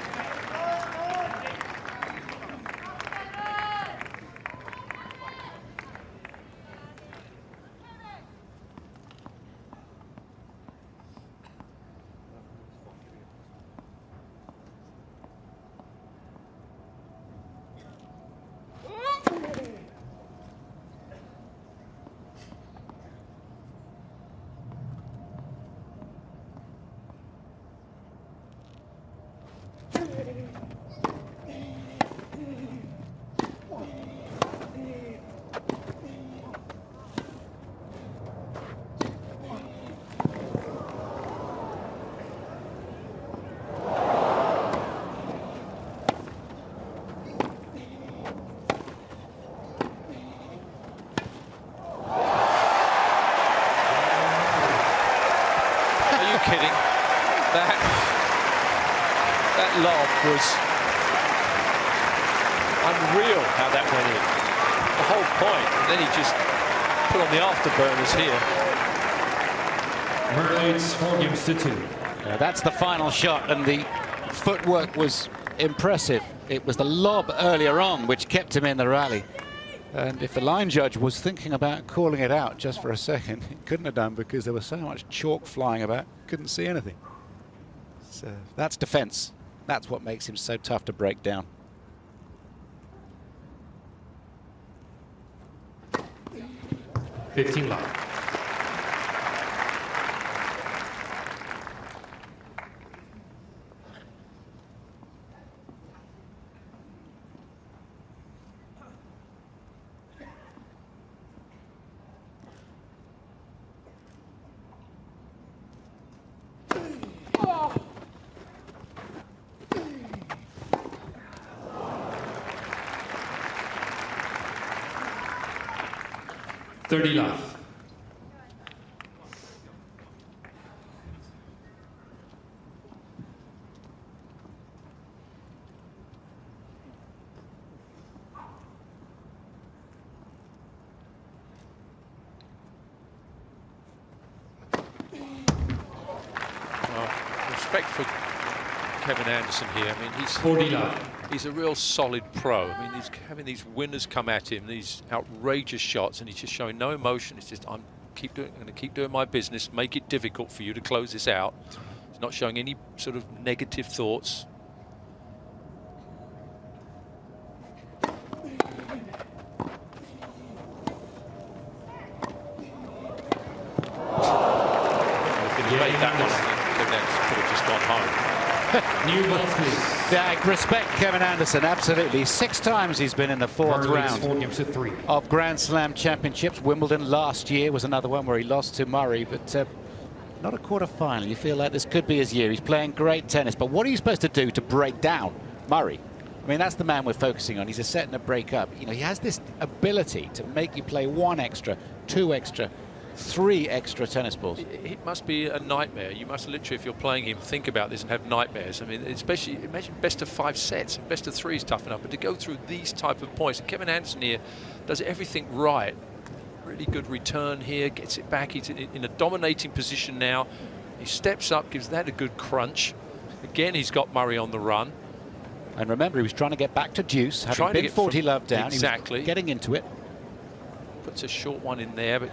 Speaker 3: was unreal how that went in. The whole point, and then he just put on the afterburners here.
Speaker 1: Murray leads 4 games to 2.
Speaker 2: That's the final shot, and the footwork was impressive. It was the lob earlier on which kept him in the rally. And if the line judge was thinking about calling it out just for a second, he couldn't have done because there was so much chalk flying about, couldn't see anything. So that's defense. That's what makes him so tough to break down.
Speaker 1: $15 love. $30 love.
Speaker 3: Respect for Kevin Anderson here. I mean, he's
Speaker 1: 40 love.
Speaker 3: He's a real solid pro. I mean, he's having these winners come at him, these outrageous shots, and he's just showing no emotion. It's just, I'm going to keep doing my business, make it difficult for you to close this out. He's not showing any sort of negative thoughts. Debate that one. Kevin Anderson could have just gone home.
Speaker 1: New balls, please.
Speaker 2: Yeah, I respect Kevin Anderson, absolutely. 6 times he's been in the 4th
Speaker 1: Murray leads
Speaker 2: round
Speaker 1: 4 games to 3.
Speaker 2: of Grand Slam championships. Wimbledon last year was another one where he lost to Murray, but not a quarter-final. You feel like this could be his year. He's playing great tennis, but what are you supposed to do to break down Murray? I mean, that's the man we're focusing on. He's a set and a break up. You know, he has this ability to make you play 1 extra, 2 extra, 3 extra tennis balls.
Speaker 3: It must be a nightmare. You must literally, if you're playing him, think about this and have nightmares. I mean, especially, imagine best of 5 sets. Best of 3 is tough enough, but to go through these type of points, and Kevin Anderson here does everything right. Really good return here, gets it back. He's in a dominating position now. He steps up, gives that a good crunch. Again, he's got Murray on the run.
Speaker 2: And remember, he was trying to get back to deuce, having been 40 love down.
Speaker 3: Exactly.
Speaker 2: He was getting into it.
Speaker 3: Puts a short one in there, but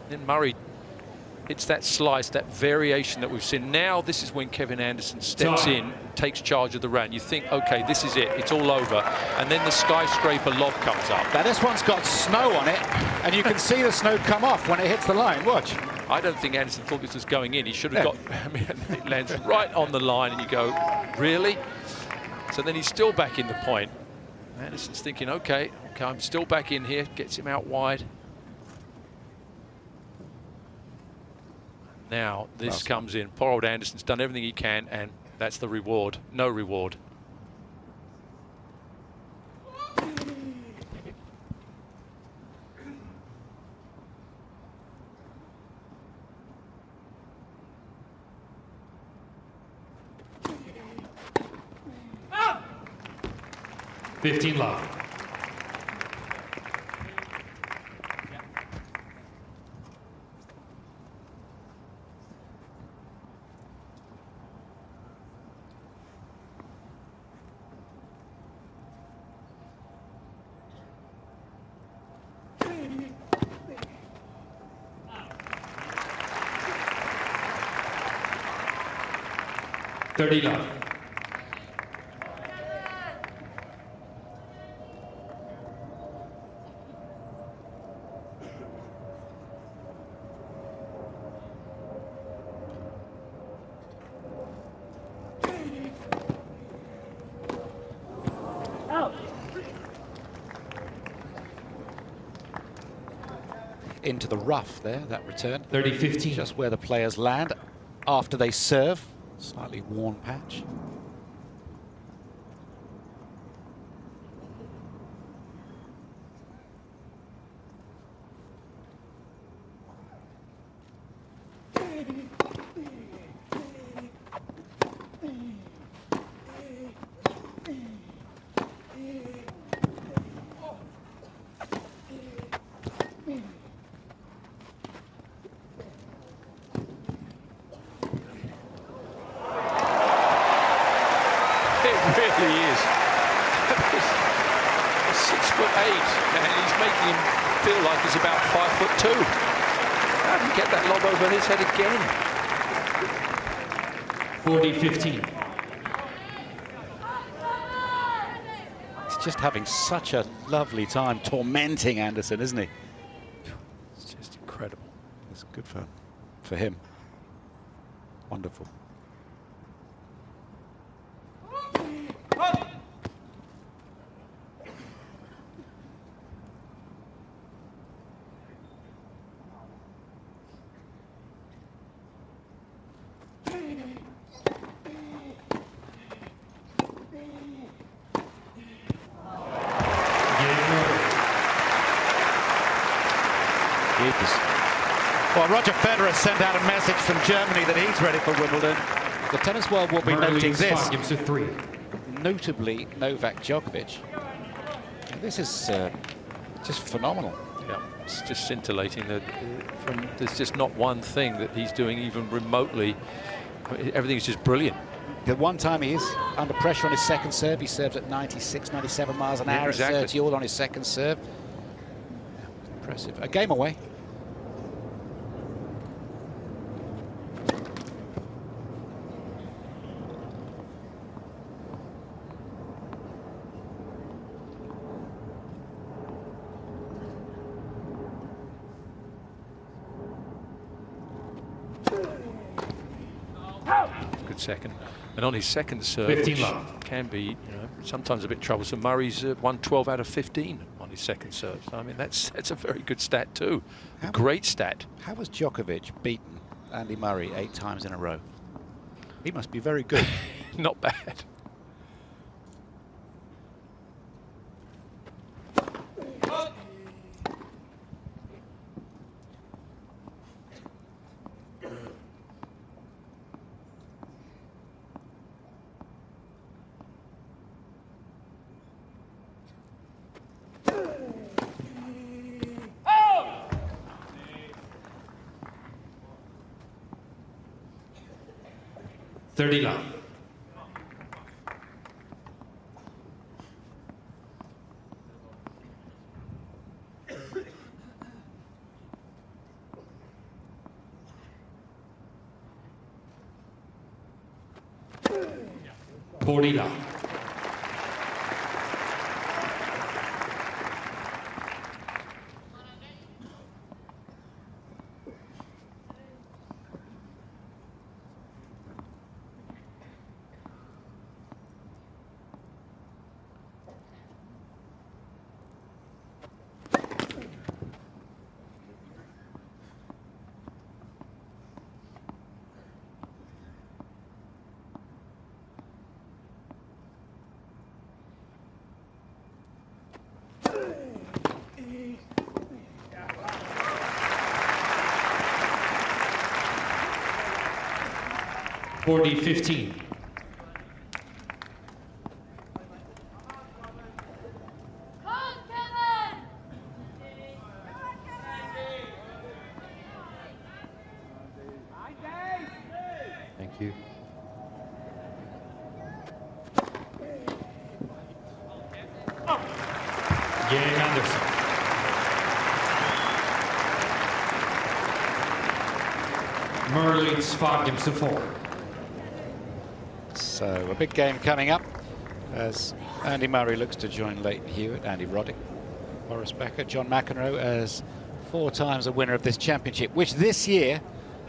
Speaker 3: then Murray hits that slice, that variation that we've seen. Now this is when Kevin Anderson steps in, takes charge of the round. You think, okay, this is it, it's all over. And then the skyscraper lob comes up.
Speaker 2: Now this one's got snow on it, and you can see the snow come off when it hits the line. Watch.
Speaker 3: I don't think Anderson thought this was going in. He should have got, I mean, it lands right on the line, and you go, really? So then he's still back in the point. Anderson's thinking, okay, I'm still back in here, gets him out wide. Now this comes in. Poor old Anderson's done everything he can, and that's the reward. No reward.
Speaker 1: $15 love. $30 love.
Speaker 2: Into the rough there, that return.
Speaker 1: 30-15.
Speaker 2: Just where the players land after they serve. Slightly worn patch.
Speaker 3: and he's making him feel like he's about 5'2". How did he get that lob over his head again?
Speaker 1: 40-15.
Speaker 2: He's just having such a lovely time tormenting Anderson, isn't he?
Speaker 3: It's just incredible.
Speaker 2: It's good for him. Wonderful. Well, Roger Federer sent out a message from Germany that he's ready for Wimbledon. The tennis world will be noting this.
Speaker 1: 5 games to 3.
Speaker 2: Notably, Novak Djokovic. This is just phenomenal.
Speaker 3: Yeah, it's just scintillating. There's just not one thing that he's doing even remotely. I mean, everything is just brilliant.
Speaker 2: The one time he is under pressure on his second serve, he serves at 96, 97 miles an hour,
Speaker 3: exactly.
Speaker 2: at 30 all on his second serve. Impressive. A game away.
Speaker 3: Good second. And on his second serve,
Speaker 1: 15
Speaker 3: which
Speaker 1: love.
Speaker 3: can be, sometimes a bit troublesome. Murray's won 12 out of 15 on his second serve. So, I mean, that's a very good stat too. A great stat.
Speaker 2: How has Djokovic beaten Andy Murray 8 times in a row? He must be very good.
Speaker 3: Not bad.
Speaker 1: Thirty love. Forty love. Forty 15. Thank you. Yang Anderson. Murray leads 5 games to 4.
Speaker 2: So a big game coming up as Andy Murray looks to join Leighton Hewitt, Andy Roddick, Boris Becker, John McEnroe as 4 times a winner of this championship, which this year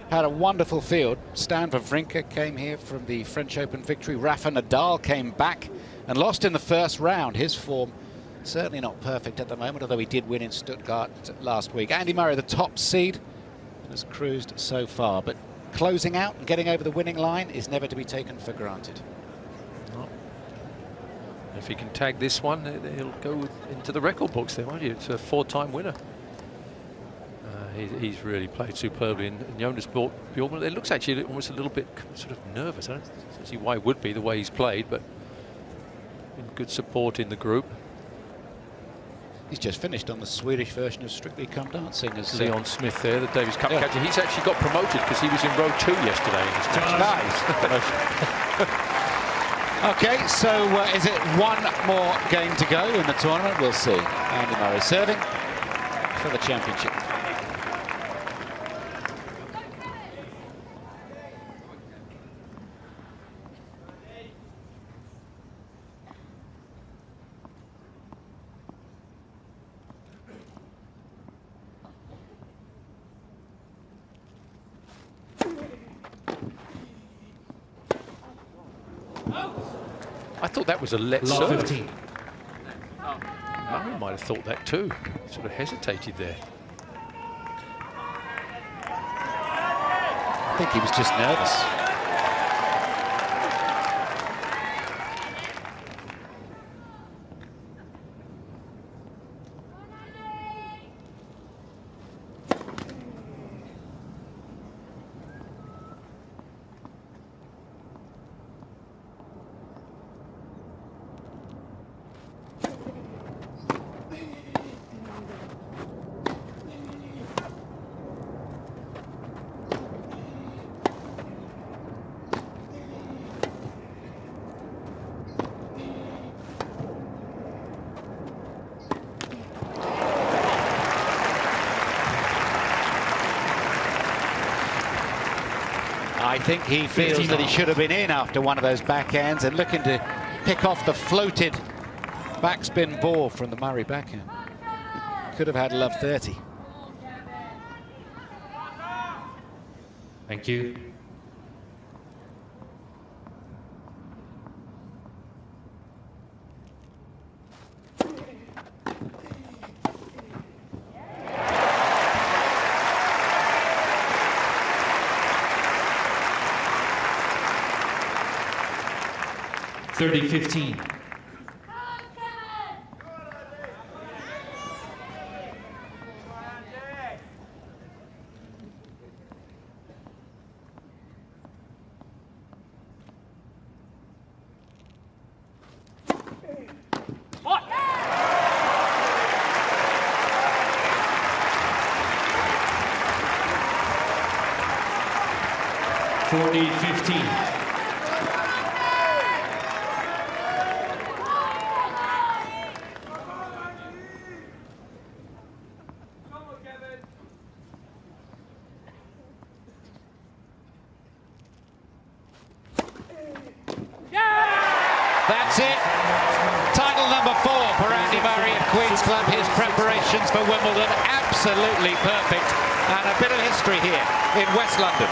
Speaker 2: had a wonderful field. Stan Wawrinka came here from the French Open victory. Rafa Nadal came back and lost in the first round. His form certainly not perfect at the moment, although he did win in Stuttgart last week. Andy Murray, the top seed, has cruised so far, but closing out and getting over the winning line is never to be taken for granted.
Speaker 3: If he can tag this one, he'll go into the record books there, won't he? It's a 4-time winner. He's really played superbly. And Jonas Bjorkman, it looks actually almost a little bit sort of nervous. I don't see why it would be the way he's played, but in good support in the group.
Speaker 2: He's just finished on the Swedish version of Strictly Come Dancing as
Speaker 3: Leon Smith there, the Davis Cup captain. He's actually got promoted because he was in row 2 yesterday in his match.
Speaker 2: Nice. Okay, so is it one more game to go in the tournament? We'll see. Andy Murray serving for the championship.
Speaker 3: I thought that was a let
Speaker 1: Love
Speaker 3: serve.
Speaker 1: 15.
Speaker 3: Murray might have thought that too. Sort of hesitated there.
Speaker 2: I think he was just nervous. I think he feels that he should have been in after one of those backhands and looking to pick off the floated backspin ball from the Murray backhand. Could have had love 30.
Speaker 1: Thank you. $30-15. $40-15.
Speaker 2: That's it. Title number 4 for Andy Murray at Queen's Club. His preparations for Wimbledon absolutely perfect. And a bit of history here in West London.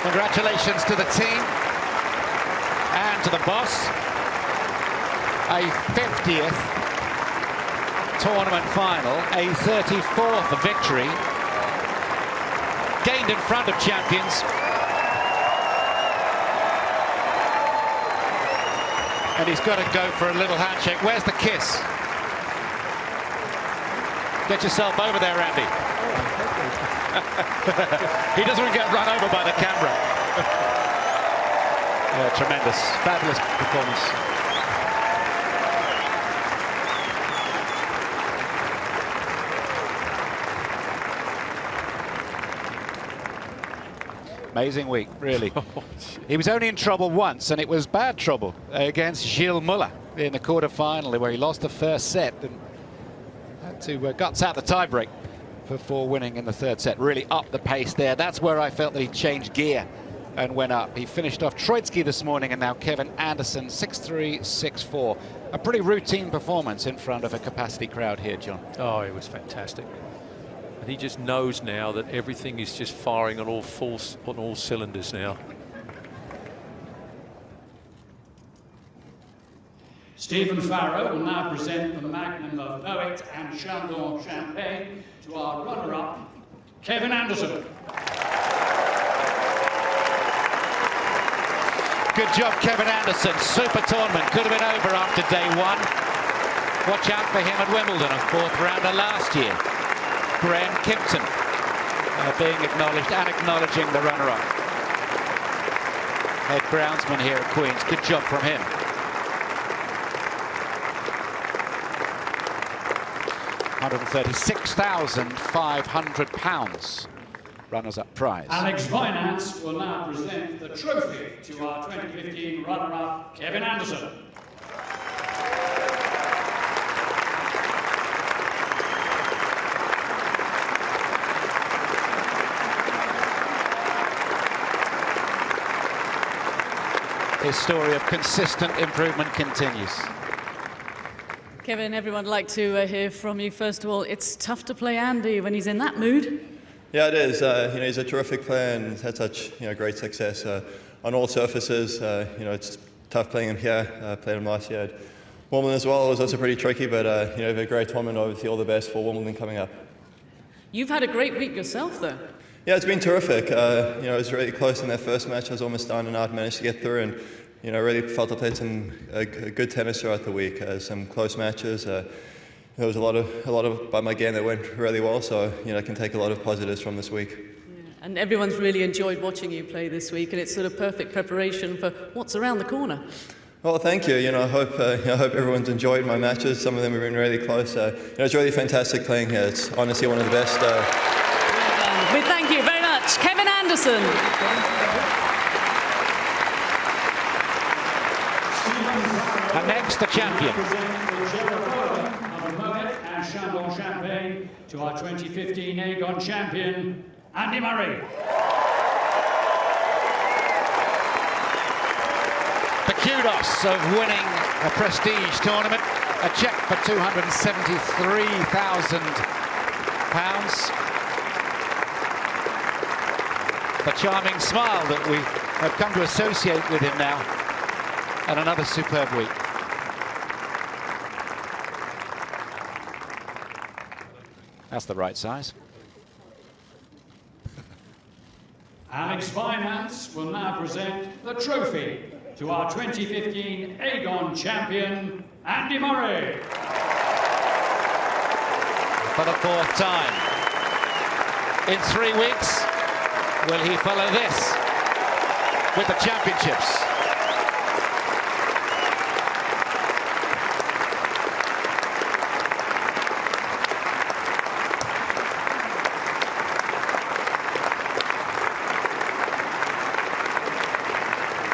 Speaker 2: Congratulations to the team and to the boss. A 50th tournament final, a 34th victory, gained in front of champions. And he's got to go for a little handshake. Where's the kiss? Get yourself over there, Andy. He doesn't want to get run over by the camera. Tremendous, fabulous performance. Amazing week, really. He was only in trouble once, and it was bad trouble against Gilles Muller in the quarter-final, where he lost the first set and had to guts out the tiebreak before winning in the third set. Really up the pace there. That's where I felt that he changed gear and went up. He finished off Troitsky this morning, and now Kevin Anderson 6-3, 6-4. A pretty routine performance in front of a capacity crowd here, John.
Speaker 3: Oh, it was fantastic. And he just knows now that everything is just firing on all cylinders now.
Speaker 5: Stephen Farrow will now present the Magnum of Moet and Chandon Champagne to our runner-up, Kevin Anderson.
Speaker 2: Good job, Kevin Anderson. Super tournament. Could have been over after day one. Watch out for him at Wimbledon, a fourth rounder last year. Graham Kimpton being acknowledged and acknowledging the runner-up. Head groundsman here at Queen's. Good job from him. £136,500 runners-up prize.
Speaker 5: Alex Finance will now present the trophy to our 2015 runner-up, Kevin Anderson.
Speaker 2: His story of consistent improvement continues.
Speaker 6: Kevin, everyone would like to hear from you. First of all, it's tough to play Andy when he's in that mood.
Speaker 7: Yeah, it is. He's a terrific player and had such great success on all surfaces. It's tough playing him here. Played him last year at Wimbledon as well. It was also pretty tricky, but we have a great tournament. Obviously, all the best for Wimbledon coming up.
Speaker 6: You've had a great week yourself, though.
Speaker 7: Yeah, it's been terrific. It was really close in that first match. I was almost down and out, managed to get through, and really felt I played some good tennis throughout the week. Some close matches. There was a lot of by my game that went really well. So I can take a lot of positives from this week.
Speaker 6: Yeah. And everyone's really enjoyed watching you play this week, and it's sort of perfect preparation for what's around the corner.
Speaker 7: Well, thank you. I hope everyone's enjoyed my matches. Some of them have been really close. It's really fantastic playing here. It's honestly one of the best.
Speaker 6: We thank you very much, Kevin Anderson.
Speaker 2: And next, the champion.
Speaker 5: And Chandon Champagne to our 2015 Aegon champion, Andy Murray.
Speaker 2: The kudos of winning a prestige tournament. A cheque for £273,000. The charming smile that we have come to associate with him now. And another superb week. That's the right size.
Speaker 5: Alex Finance will now present the trophy to our 2015 Aegon champion, Andy Murray.
Speaker 2: For the fourth time. In 3 weeks, will he follow this with the championships?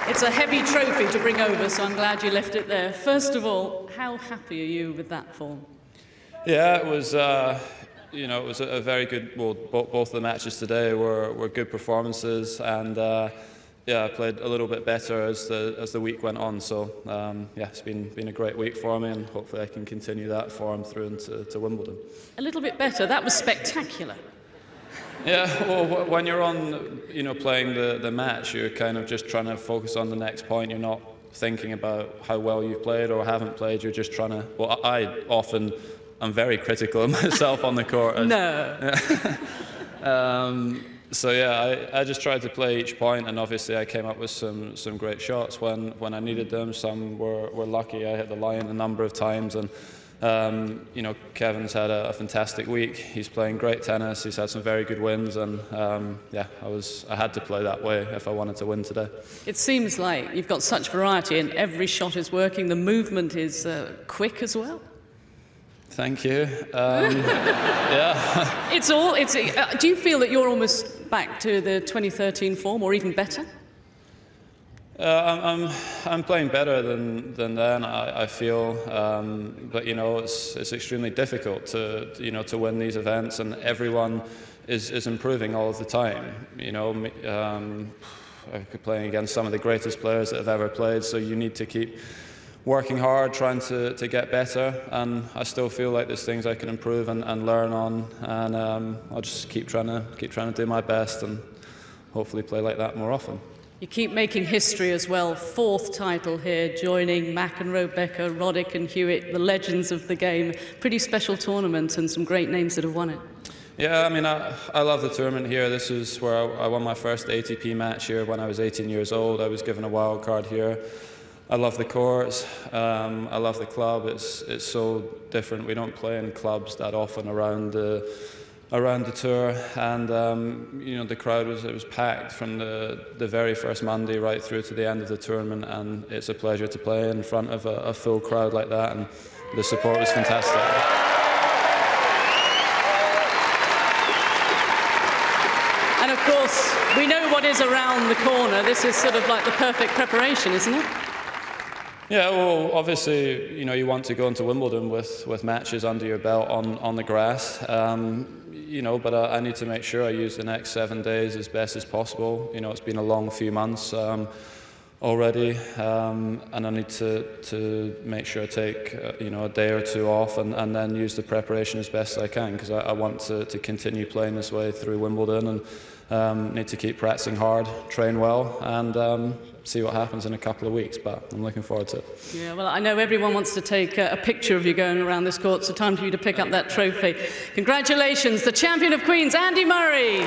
Speaker 6: It's a heavy trophy to bring over, so I'm glad you left it there. First of all, how happy are you with that form?
Speaker 8: Yeah, it was. It was a very good. Well, both of the matches today were good performances, and I played a little bit better as the week went on. So it's been a great week for me, and hopefully I can continue that form through into Wimbledon.
Speaker 6: A little bit better. That was spectacular.
Speaker 8: Yeah, well, when you're on, playing the match, you're kind of just trying to focus on the next point. You're not thinking about how well you've played or haven't played. You're just trying to. Well, I'm very critical of myself on the court.
Speaker 6: No.
Speaker 8: I just tried to play each point, and obviously I came up with some great shots when I needed them. Some were lucky. I hit the line a number of times, and Kevin's had a fantastic week. He's playing great tennis. He's had some very good wins, and I had to play that way if I wanted to win today.
Speaker 6: It seems like you've got such variety, and every shot is working. The movement is quick as well.
Speaker 8: Thank you. Yeah.
Speaker 6: Do you feel that you're almost back to the 2013 form, or even better?
Speaker 8: I'm playing better than then. I feel, but it's extremely difficult to win these events, and everyone is improving all of the time. Playing against some of the greatest players that have ever played, so you need to keep working hard, trying to get better, and I still feel like there's things I can improve and learn on, and I'll just keep trying to do my best and hopefully play like that more often.
Speaker 6: You keep making history as well. 4th title here, joining McEnroe, Becker, Roddick and Hewitt, the legends of the game. Pretty special tournament and some great names that have won it.
Speaker 8: Yeah, I love the tournament here. This is where I won my first ATP match here when I was 18 years old. I was given a wild card here. I love the courts. I love the club. It's so different. We don't play in clubs that often around the around the tour, and you know, the crowd was packed from the very first Monday right through to the end of the tournament, and it's a pleasure to play in front of a full crowd like that, and the support was fantastic.
Speaker 6: And of course, we know what is around the corner. This is sort of like the perfect preparation, isn't it?
Speaker 8: Yeah, well, obviously, you know, you want to go into Wimbledon with matches under your belt on the grass, you know, but I need to make sure I use the next 7 days as best as possible. You know, it's been a long few months already, and I need to make sure I take, you know, a day or two off and then use the preparation as best I can, because I want to continue playing this way through Wimbledon, and need to keep practicing hard, train well, and see what happens in a couple of weeks, but I'm looking forward to it.
Speaker 6: Yeah, well, I know everyone wants to take a picture of you going around this court, so time for you to pick up that trophy. Congratulations, the champion of Queens, Andy Murray.